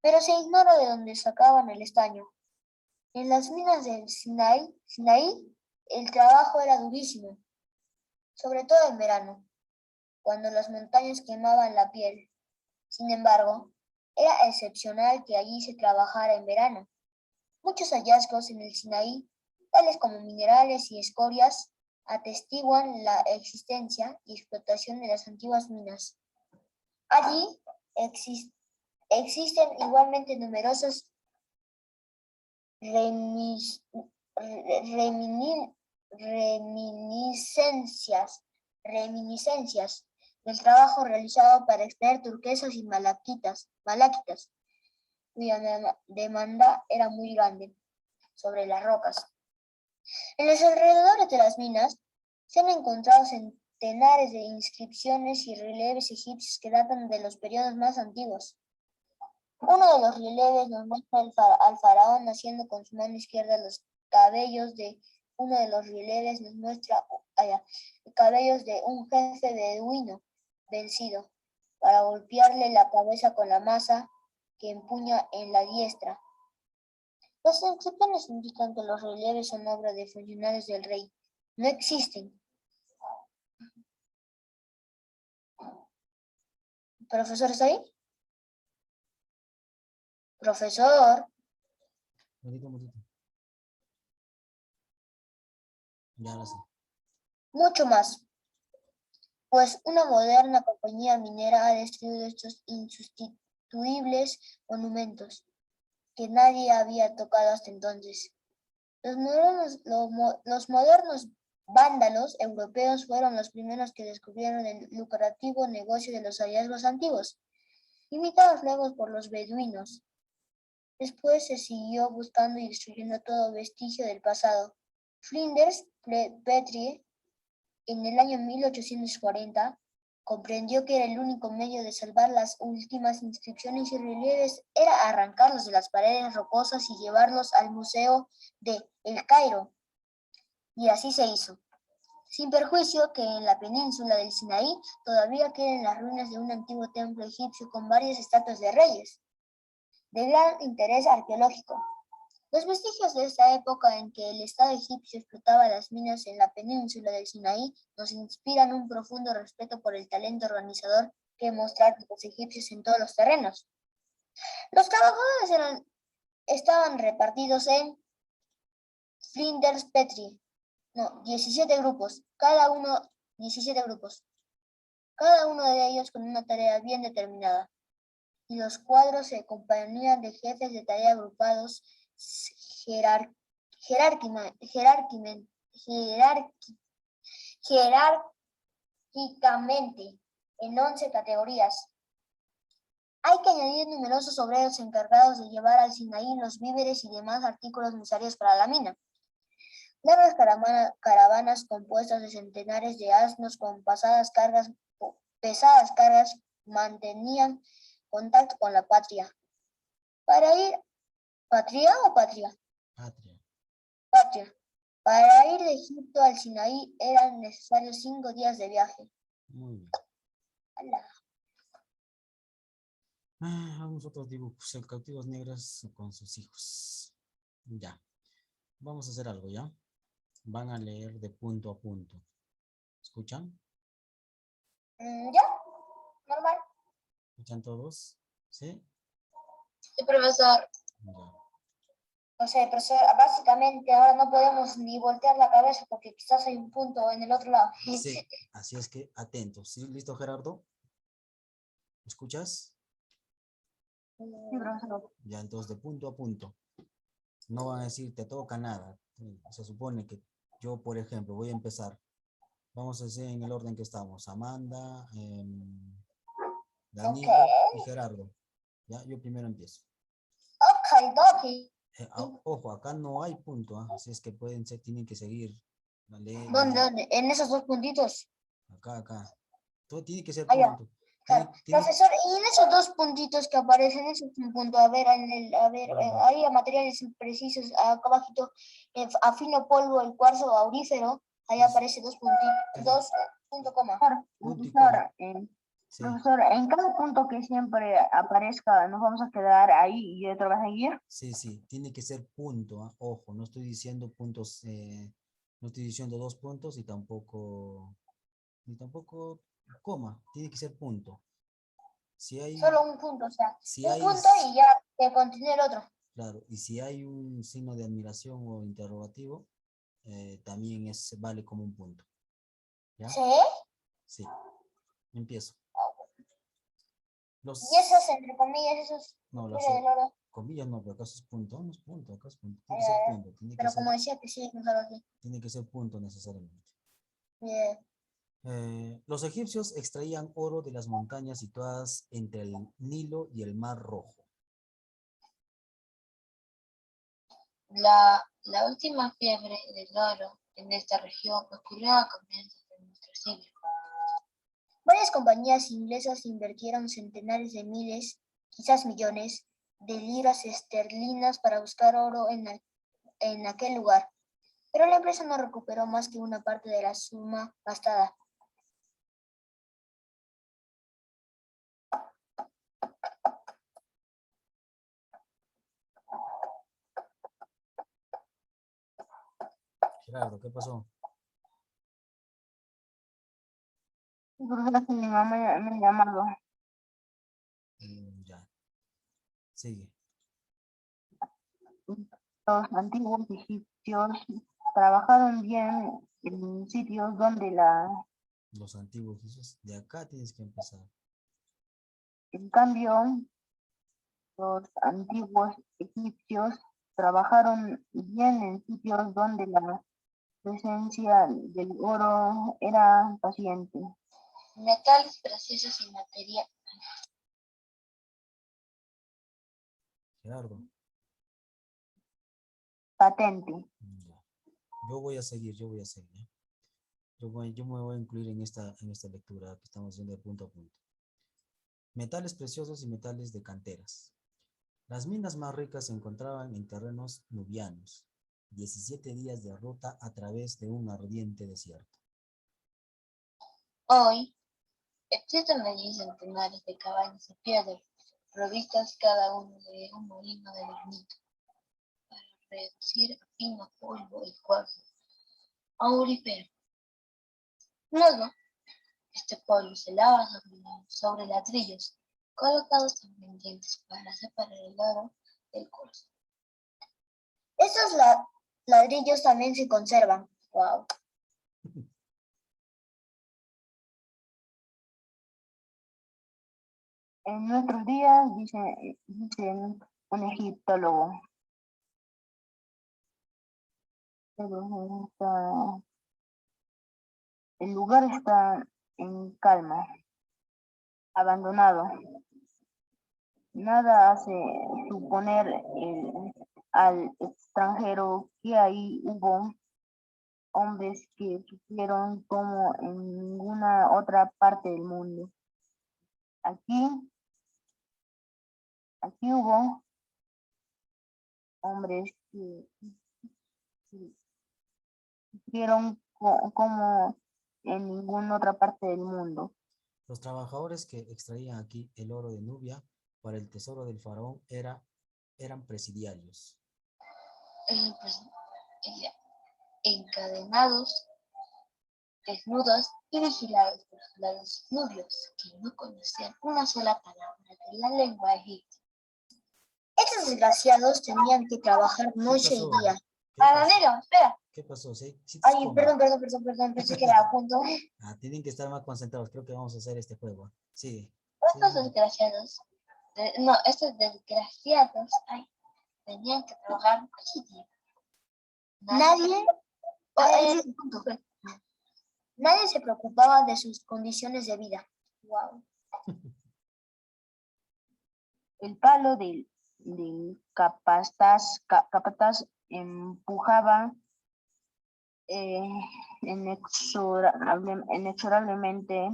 pero se ignora de dónde sacaban el estaño. En las minas del Sinaí, el trabajo era durísimo, sobre todo en verano, cuando las montañas quemaban la piel. Sin embargo, era excepcional que allí se trabajara en verano. Muchos hallazgos en el Sinaí, tales como minerales y escorias, atestiguan la existencia y explotación de las antiguas minas. Allí existen igualmente numerosas reminiscencias del trabajo realizado para extraer turquesas y malaquitas, cuya demanda era muy grande sobre las rocas. En los alrededores de las minas se han encontrado centenares de inscripciones y relieves egipcios que datan de los periodos más antiguos. Uno de los relieves nos muestra al faraón haciendo con su mano izquierda los cabellos de uno de los relieves nos muestra cabellos de un jefe beduino vencido para golpearle la cabeza con la masa que empuña en la diestra. Las inscripciones indican que los relieves son obra de funcionarios del rey. No existen. ¿Profesor está ahí? Profesor. Bonito. Ya ahora sí. Mucho más. Pues una moderna compañía minera ha destruido estos insustituibles monumentos que nadie había tocado hasta entonces. Los modernos vándalos europeos fueron los primeros que descubrieron el lucrativo negocio de los hallazgos antiguos, imitados luego por los beduinos. Después se siguió buscando y destruyendo todo vestigio del pasado. Flinders Petrie, en el año 1840, comprendió que el único medio de salvar las últimas inscripciones y relieves era arrancarlos de las paredes rocosas y llevarlos al Museo de El Cairo. Y así se hizo. Sin perjuicio que en la península del Sinaí todavía quedan las ruinas de un antiguo templo egipcio con varias estatuas de reyes, de gran interés arqueológico. Los vestigios de esta época en que el Estado egipcio explotaba las minas en la península del Sinaí nos inspiran un profundo respeto por el talento organizador que mostraron los egipcios en todos los terrenos. Los trabajadores estaban repartidos en Flinders Petrie, 17 grupos, cada uno de ellos con una tarea bien determinada, y los cuadros se componían de jefes de tarea agrupados jerárquicamente en 11 categorías. Hay que añadir numerosos obreros encargados de llevar al Sinaí los víveres y demás artículos necesarios para la mina. Largas caravanas compuestas de centenares de asnos con pesadas cargas mantenían contacto con la patria. Para ir, ¿patria o patria? Patria. Para ir de Egipto al Sinaí eran necesarios 5 días de viaje. Muy bien. ¡Hala! Vamos a otros dibujos. El cautivo negras con sus hijos. Ya. Vamos a hacer algo, ¿ya? Van a leer de punto a punto. ¿Escuchan? ¿Ya? Normal. ¿Escuchan todos? ¿Sí? Sí, profesor. Ya. O sea, profesor, básicamente ahora no podemos ni voltear la cabeza porque quizás hay un punto en el otro lado. Sí, así es que atentos. ¿Sí? ¿Listo, Gerardo? ¿Escuchas? Sí, profesor. Ya, entonces de punto a punto. No van a decir te toca nada. Se supone que yo, por ejemplo, voy a empezar. Vamos a hacer en el orden que estamos. Amanda, Danilo y Gerardo. Ya, yo primero empiezo. Ok. Ojo, acá no hay punto, así es que tienen que seguir. Vale, ¿Dónde? ¿En esos dos puntitos? acá. Todo tiene que ser Ah, ya. punto. Claro. Profesor, y en esos dos puntitos que aparecen, ese es un punto, a ver, ahí a materiales precisos, acá abajito, afino polvo, el cuarzo aurífero, ahí aparece dos puntitos, punto coma. Punto y Profesor, coma. Sí, profesor, en cada punto que siempre aparezca, nos vamos a quedar ahí y otra vez seguir. sí, tiene que ser punto. Ojo, no estoy diciendo puntos, no estoy diciendo 2 puntos y tampoco coma, tiene que ser punto. Si hay, Solo un punto, o sea, si un hay, punto y ya que continúe el otro. claro, y si hay un signo de admiración o interrogativo, también vale como un punto. ¿Ya? ¿Sí? Sí. Empiezo. Y esos, entre comillas, esos, No, del oro. comillas no, pero acaso es punto, no es punto, acá es punto. Tiene que ser punto, Pero como decía que sí, no sabes así. tiene que ser punto necesariamente. Bien. Los egipcios extraían oro de las montañas situadas entre el Nilo y el Mar Rojo. La última fiebre del oro en esta región ocurrió a comienzos de nuestro siglo. Varias compañías inglesas invirtieron centenares de miles, quizás millones, de libras esterlinas para buscar oro en aquel lugar, pero la empresa no recuperó más que una parte de la suma gastada. Gerardo, ¿qué pasó? Profesor, mi mamá me ha llamado. Ya. Sigue. Los antiguos egipcios trabajaron bien en sitios donde Los antiguos egipcios. De acá tienes que empezar. en cambio, los antiguos egipcios trabajaron bien en sitios donde la presencia del oro era paciente. Metales preciosos y materia. Gerardo. Patente. Ya. Yo voy a seguir. ¿Eh? Yo me voy a incluir en esta lectura que estamos viendo de punto a punto. Metales preciosos y metales de canteras. Las minas más ricas se encontraban en terrenos nubianos. 17 días de ruta a través de un ardiente desierto. Hoy existen allí centenares de cabañas de piedra, provistas cada uno de un molino de granito, para reducir a fino polvo el cuarzo aurífero. Luego, este polvo se lava sobre ladrillos, colocados en pendientes para separar el oro del cuarzo. Estos ladrillos también se conservan. Wow. En nuestros días, dice un egiptólogo, el lugar está en calma, abandonado. Nada hace suponer al extranjero que ahí hubo hombres que sufrieron como en ninguna otra parte del mundo. Aquí hubo hombres que sufrieron como en ninguna otra parte del mundo. Los trabajadores que extraían aquí el oro de Nubia para el tesoro del faraón eran presidiarios. Encadenados, desnudos y vigilados por soldados nubios que no conocían una sola palabra de la lengua egipcia. Estos desgraciados tenían que trabajar noche y día. Danilo, espera. ¿Qué pasó? ¿Sí te Ay, escondes? perdón, pensé que era a punto. Tienen que estar más concentrados. Creo que vamos a hacer este juego. Sí. Estos desgraciados, tenían que trabajar noche y día. Nadie se preocupaba de sus condiciones de vida. Wow. El palo del capataz empujaba inexorablemente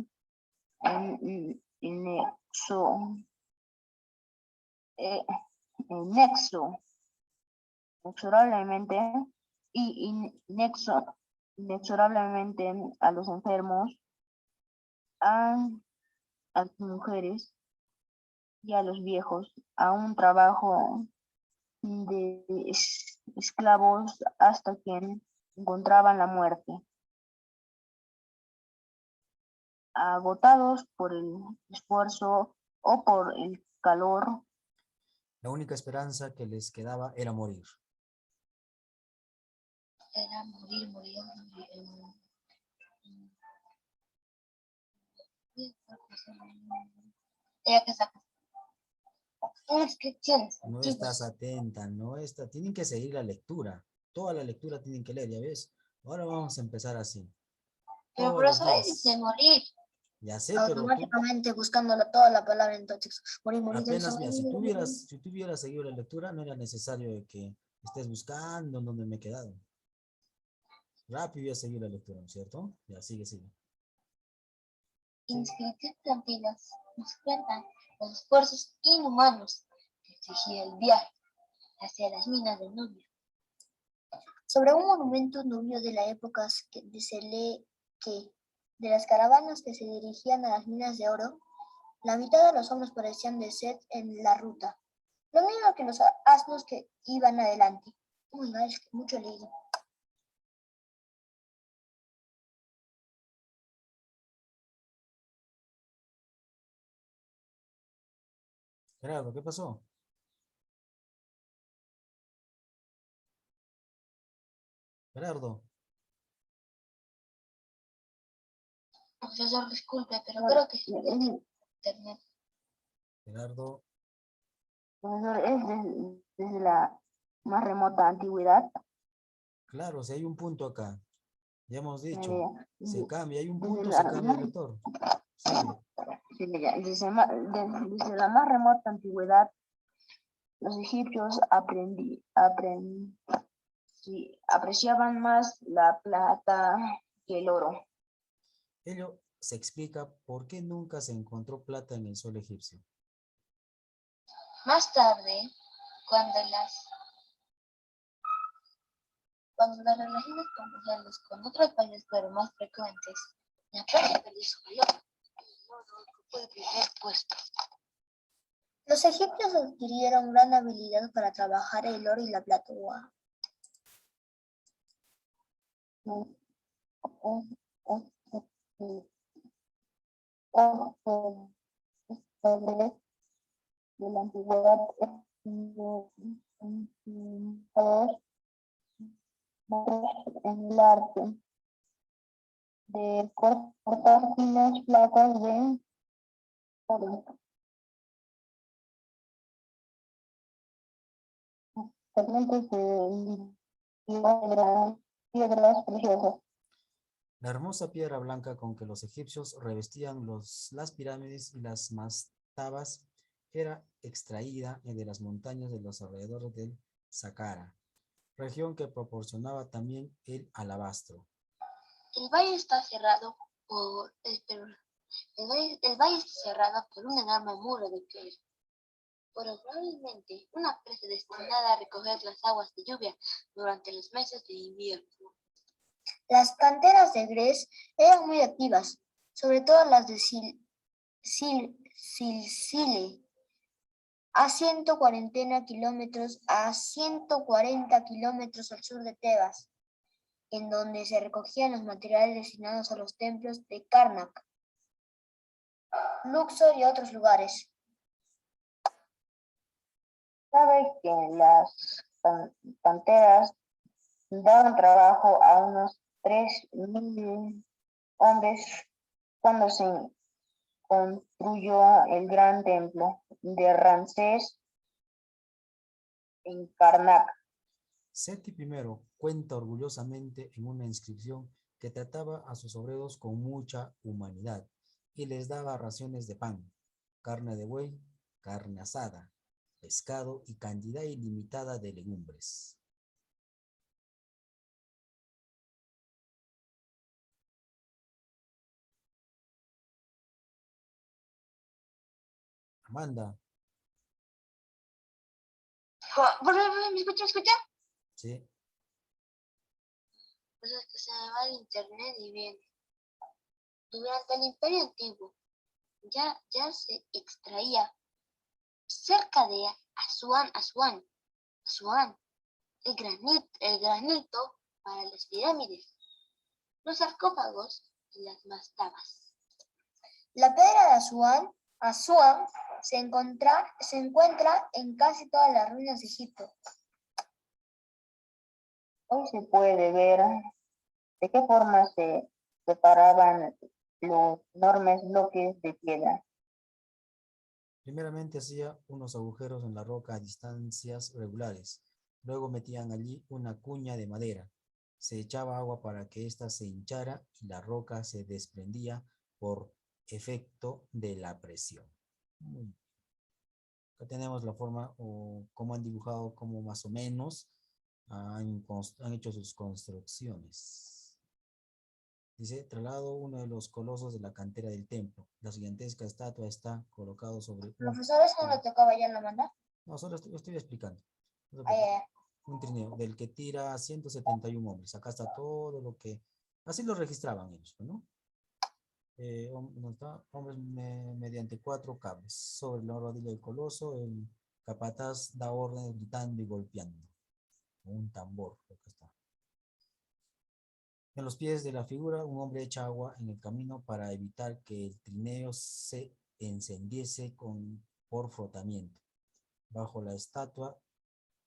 inexorablemente a los enfermos, a las mujeres y a los viejos a un trabajo de esclavos hasta que encontraban la muerte. Agotados por el esfuerzo o por el calor, La única esperanza que les quedaba era morir. Era morir. Ella que saca inscripciones. No estás atenta, tienen que seguir la lectura. Toda la lectura tienen que leer, ¿ya ves? Ahora vamos a empezar así. Pero por eso dice morir. Ya sé, pero tú Automáticamente buscando toda la palabra en texto. Morir. apenas, mira, si tú hubieras seguido la lectura, no era necesario de que estés buscando en dónde me he quedado. Rápido ya seguir la lectura, ¿no es cierto? Ya, sigue. Inscripciones antiguas nos cuentan los esfuerzos inhumanos que exigía el viaje hacia las minas de Nubia. Sobre un monumento nubio de la época se lee que de las caravanas que se dirigían a las minas de oro, la mitad de los hombres parecían de sed en la ruta, lo mismo que los asnos que iban adelante. Es que mucho leído. Gerardo, ¿qué pasó? Gerardo. Profesor, disculpe, pero creo que es internet. Gerardo. Profesor, es desde la más remota antigüedad. Claro, si hay un punto acá. Ya hemos dicho, Ya, se cambia, hay un desde punto, la, se cambia el lector. Sigue. desde la más remota antigüedad, los egipcios apreciaban más la plata que el oro. Ello se explica por qué nunca se encontró plata en el suelo egipcio. Más tarde, cuando las relaciones comerciales con otros países fueron más frecuentes, la plata perdió su valor y el oro ocupó el primer puesto. Los egipcios adquirieron gran habilidad para trabajar el oro y la plata. De la antigüedad en el arte de cortar finas placas de oro, fragmentos de piedras preciosas. La hermosa piedra blanca con que los egipcios revestían las pirámides y las mastabas era extraída de las montañas de los alrededores del Saqqara, región que proporcionaba también el alabastro. El valle está cerrado por el valle está cerrado por un enorme muro de piedra. Probablemente una presa destinada a recoger las aguas de lluvia durante los meses de invierno. Las canteras de grés eran muy activas, sobre todo las de Silsile, a 140 kilómetros al sur de Tebas, en donde se recogían los materiales destinados a los templos de Karnak, Luxor y otros lugares. Sabe que las canteras daban trabajo a unos 3.000 hombres cuando se construyó el gran templo de Ramsés en Karnak. Seti I cuenta orgullosamente en una inscripción que trataba a sus obreros con mucha humanidad y les daba raciones de pan, carne de buey, carne asada, pescado y cantidad ilimitada de legumbres. Amanda, ¿Me escucha? ¿sí? Pues es que se me va el internet y viene. Durante el Imperio Antiguo ya se extraía cerca de Asuán, el granito para las pirámides, los sarcófagos y las mastabas. La piedra de Asuán se encuentra en casi todas las ruinas de Egipto. Hoy se puede ver de qué forma se separaban los enormes bloques de piedra. Primeramente hacía unos agujeros en la roca a distancias regulares. Luego metían allí una cuña de madera. Se echaba agua para que ésta se hinchara y la roca se desprendía por efecto de la presión. Acá tenemos la forma o cómo han dibujado, cómo más o menos han hecho sus construcciones. Dice, trasladado uno de los colosos de la cantera del templo. La gigantesca estatua está colocado sobre Profesor, ¿eso no le tocaba ya en la manda? No, solo estoy explicando. No te Ay, preocupes. Un trineo del que tira 171 hombres. Acá está todo lo que... Así lo registraban ellos, ¿no? ¿Dónde está? Hombres mediante 4 cables. Sobre la rodilla del coloso, el capataz da órdenes gritando y golpeando. Un tambor, acá está. En los pies de la figura, un hombre echa agua en el camino para evitar que el trineo se encendiese por frotamiento. Bajo la estatua,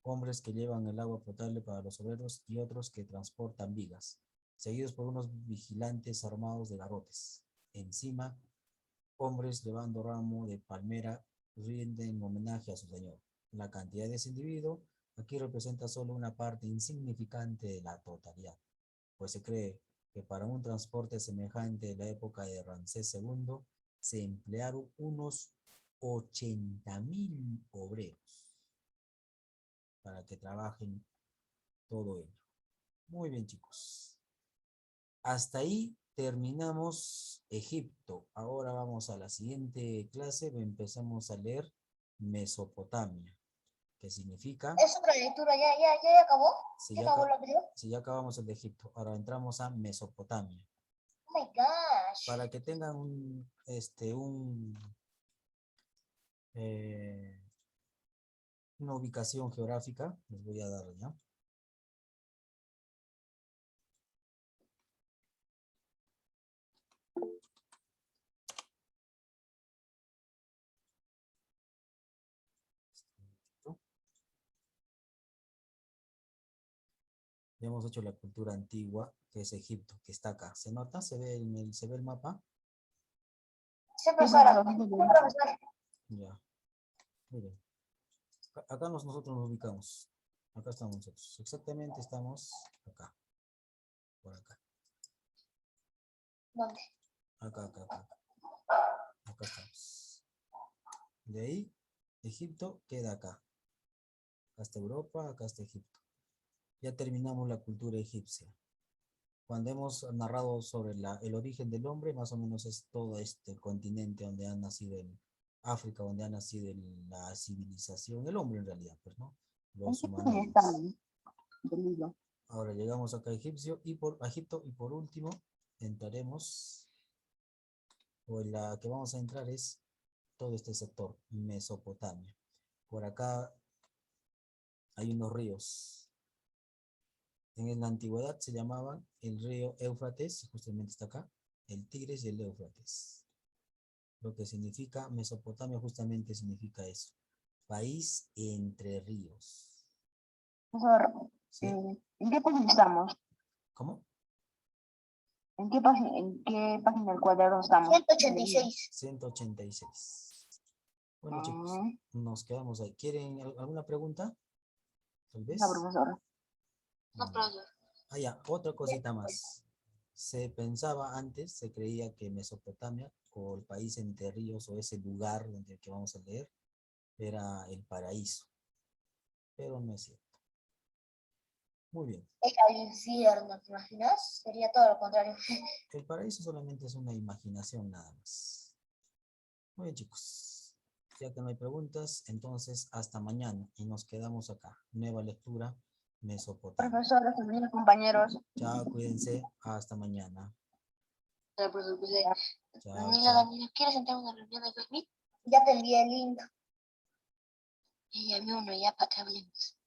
hombres que llevan el agua potable para los obreros y otros que transportan vigas, seguidos por unos vigilantes armados de garrotes. Encima, hombres llevando ramo de palmera rinden homenaje a su señor. La cantidad de ese individuo aquí representa solo una parte insignificante de la totalidad, pues se cree que para un transporte semejante de la época de Ramsés II se emplearon unos 80.000 obreros para que trabajen todo ello. Muy bien, chicos. Hasta ahí terminamos Egipto. Ahora vamos a la siguiente clase. Empezamos a leer Mesopotamia, que significa... Es otra lectura, ya acabó. Si ¿Ya ya, acabó la anterior? si ya acabamos el de Egipto, ahora entramos a Mesopotamia. Oh my gosh. Para que tengan una ubicación geográfica, les voy a dar ya. Ya hemos hecho la cultura antigua, que es Egipto, que está acá. ¿Se nota? ¿Se ve el mapa? Sí, profesora. Ya. Miren. Acá nosotros nos ubicamos. Acá estamos nosotros. Exactamente estamos acá. Por acá. ¿Dónde? Acá. Acá estamos. De ahí, Egipto queda acá. Acá está Europa, acá está Egipto. Ya terminamos la cultura egipcia. Cuando hemos narrado sobre el origen del hombre, más o menos es todo este continente donde ha nacido el África, donde ha nacido la civilización, el hombre en realidad, pues, ¿no? Los humanoides. Ahora llegamos acá a Egipto y por último entraremos, o en la que vamos a entrar es todo este sector, Mesopotamia. Por acá hay unos ríos. En la antigüedad se llamaban el río Éufrates, justamente está acá, el Tigris y el Éufrates. Lo que significa Mesopotamia justamente significa eso, país entre ríos. Profesor, ¿Sí? ¿en qué página estamos? ¿Cómo? ¿En qué página del cuaderno estamos? 186. 186. Bueno, chicos, nos quedamos ahí. ¿Quieren alguna pregunta? Tal vez. No, profesor. No, profesor. Ah, ya, otra cosita más. Se pensaba antes, se creía que Mesopotamia, o el país entre ríos, o ese lugar donde que vamos a leer, era el paraíso. Pero no es cierto. Muy bien. El infierno, ¿te imaginas? Sería todo lo contrario. El paraíso solamente es una imaginación nada más. Muy bien, chicos. Ya que no hay preguntas, entonces hasta mañana. Y nos quedamos acá. Nueva lectura, Mesopotamia. Profesor, compañeros. Chao, cuídense. Hasta mañana. El profesor dice, Chao, Daniela, chao. Daniela, ¿quieres entrar a una reunión de Meet? Ya te envié el link. Y ya vi uno, ya para que hablemos.